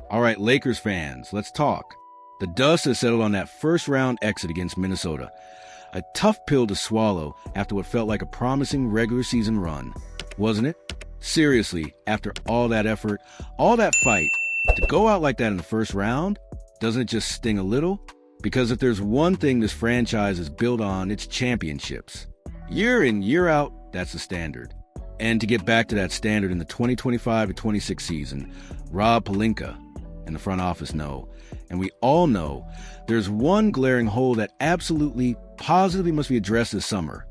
All right, Lakers fans, let's talk. The dust has settled on that first-round exit against Minnesota. A tough pill to swallow after what felt like a promising regular season run, wasn't it? Seriously, after all that effort, all that fight, to go out like that in the first round, doesn't it just sting a little? Because if there's one thing this franchise is built on, it's championships. Year in, year out, that's the standard. And to get back to that standard in the 2025-26 season, Rob Pelinka and the front office know, and we all know, there's one glaring hole that absolutely, positively must be addressed this summer: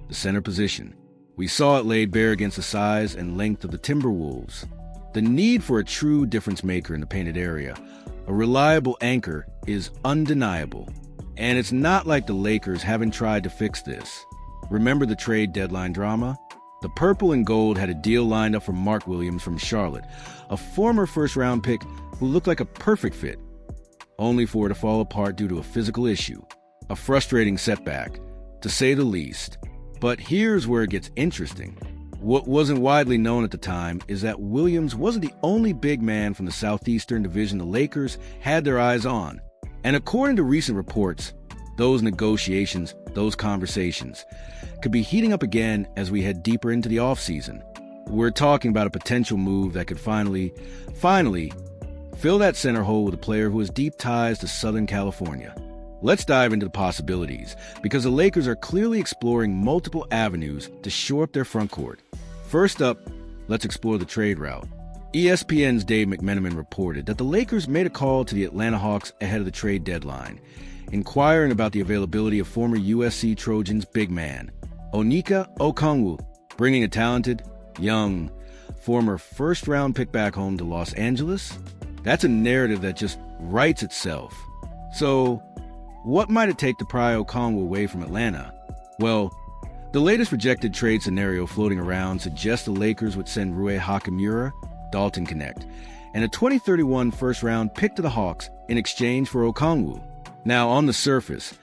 the center position. We saw it laid bare against the size and length of the Timberwolves. The need for a true difference maker in the painted area, a reliable anchor, is undeniable. And it's not like the Lakers haven't tried to fix this. Remember the trade deadline drama? The purple and gold had a deal lined up for Mark Williams from Charlotte, a former first-round pick who looked like a perfect fit, only for it to fall apart due to a physical issue. A frustrating setback, to say the least. But here's where it gets interesting. What wasn't widely known at the time is that Williams wasn't the only big man from the Southeastern Division the Lakers had their eyes on. And according to recent reports, those negotiations, those conversations, could be heating up again as we head deeper into the offseason. We're talking about a potential move that could finally fill that center hole with a player who has deep ties to Southern California. Let's dive into the possibilities, because the Lakers are clearly exploring multiple avenues to shore up their frontcourt. First up, let's explore the trade route. ESPN's Dave McMenamin reported that the Lakers made a call to the Atlanta Hawks ahead of the trade deadline, inquiring about the availability of former USC Trojans big man Onyeka Okongwu, bringing a talented, young, former first-round pick back home to Los Angeles. That's a narrative that just writes itself. So, what might it take to pry Okongwu away from Atlanta? Well, the latest projected trade scenario floating around suggests the Lakers would send Rui Hachimura, Dalton Connect, and a 2031 first-round pick to the Hawks in exchange for Okongwu. Now, on the surface,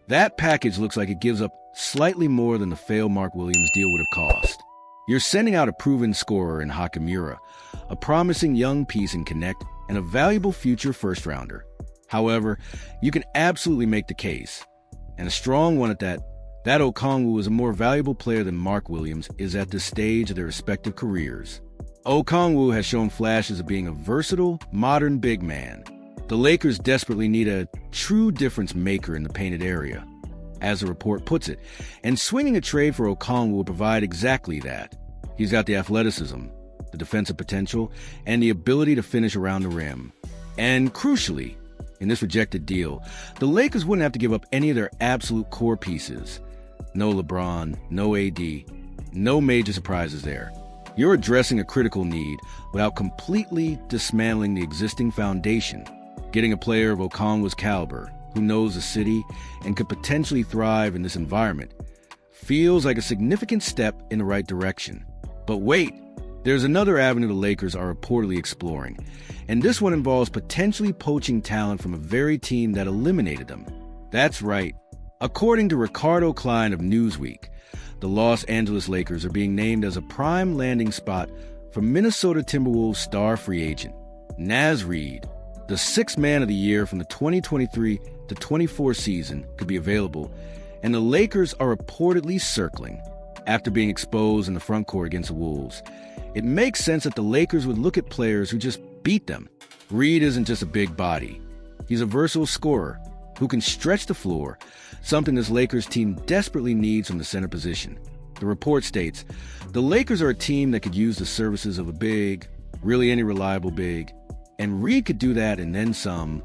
that package looks like it gives up slightly more than the failed Mark Williams deal would have cost. You're sending out a proven scorer in Hachimura, a promising young piece in Connect, and a valuable future first-rounder. However, you can absolutely make the case, and a strong one at that Okongwu is a more valuable player than Mark Williams is at this stage of their respective careers. Okongwu has shown flashes of being a versatile, modern big man. The Lakers desperately need a true difference maker in the painted area, as the report puts it, and swinging a trade for Okongwu will provide exactly that. He's got the athleticism, the defensive potential, and the ability to finish around the rim. And crucially, in this rejected deal, the Lakers wouldn't have to give up any of their absolute core pieces. No LeBron, no AD, no major surprises there. You're addressing a critical need without completely dismantling the existing foundation. Getting a player of Okongwu's caliber, who knows the city and could potentially thrive in this environment, feels like a significant step in the right direction. But wait, there's another avenue the Lakers are reportedly exploring, and this one involves potentially poaching talent from a very team that eliminated them. That's right. According to Ricardo Klein of Newsweek, the Los Angeles Lakers are being named as a prime landing spot for Minnesota Timberwolves star free agent Naz Reid. The sixth man of the year from the 2023-24 season could be available, and the Lakers are reportedly circling. After being exposed in the frontcourt against the Wolves, it makes sense that the Lakers would look at players who just beat them. Reid isn't just a big body. He's a versatile scorer who can stretch the floor, something this Lakers team desperately needs from the center position. The report states, the Lakers are a team that could use the services of a big, really any reliable big, and Reid could do that and then some.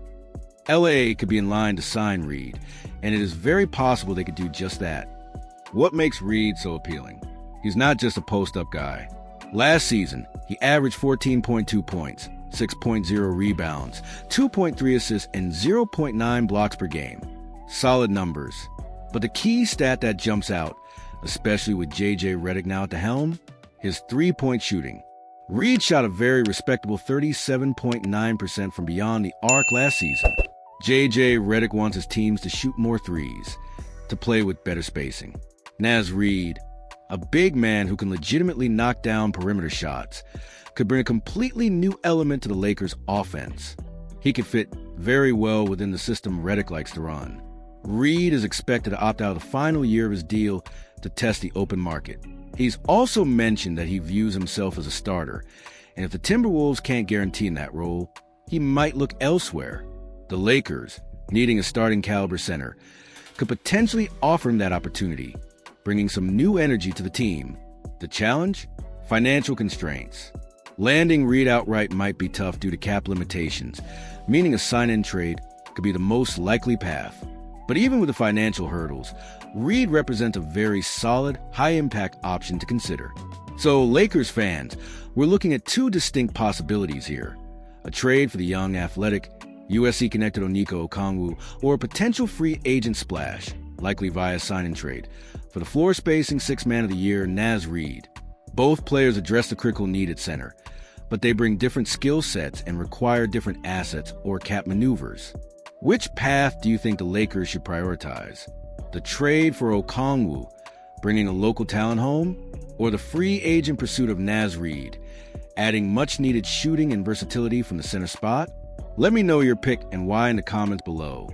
LA could be in line to sign Reid, and it is very possible they could do just that. What makes Reid so appealing? He's not just a post-up guy. Last season, he averaged 14.2 points, 6.0 rebounds, 2.3 assists, and 0.9 blocks per game. Solid numbers. But the key stat that jumps out, especially with JJ Redick now at the helm, his three-point shooting. Reid shot a very respectable 37.9% from beyond the arc last season. JJ Redick wants his teams to shoot more threes, to play with better spacing. Naz Reid, A big man who can legitimately knock down perimeter shots could bring a completely new element to the Lakers' offense. He could fit very well within the system Redick likes to run. Reed is expected to opt out of the final year of his deal to test the open market. He's also mentioned that he views himself as a starter, and if the Timberwolves can't guarantee him that role, he might look elsewhere. The Lakers, needing a starting caliber center, could potentially offer him that opportunity, bringing some new energy to the team. The challenge? Financial constraints. Landing Reed outright might be tough due to cap limitations, meaning a sign-in trade could be the most likely path. But even with the financial hurdles, Reed represents a very solid, high-impact option to consider. So, Lakers fans, we're looking at two distinct possibilities here. A trade for the young, athletic, USC-connected Onyeka Okongwu, or a potential free agent splash, likely via sign-in trade, for the floor-spacing Sixth Man of the Year, Naz Reid. Both players address the critical need at center, but they bring different skill sets and require different assets or cap maneuvers. Which path do you think the Lakers should prioritize? The trade for Okongwu, bringing a local talent home, or the free agent pursuit of Naz Reid, adding much-needed shooting and versatility from the center spot? Let me know your pick and why in the comments below.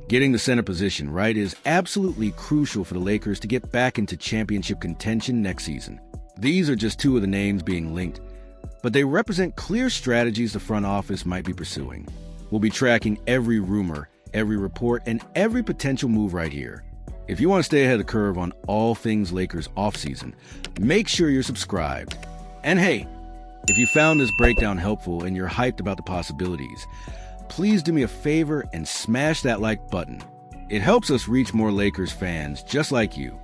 Getting the center position right is absolutely crucial for the Lakers to get back into championship contention next season. These are just two of the names being linked, but they represent clear strategies the front office might be pursuing. We'll be tracking every rumor, every report, and every potential move right here. If you want to stay ahead of the curve on all things Lakers offseason, make sure you're subscribed. And hey, if you found this breakdown helpful and you're hyped about the possibilities, please do me a favor and smash that like button. It helps us reach more Lakers fans just like you.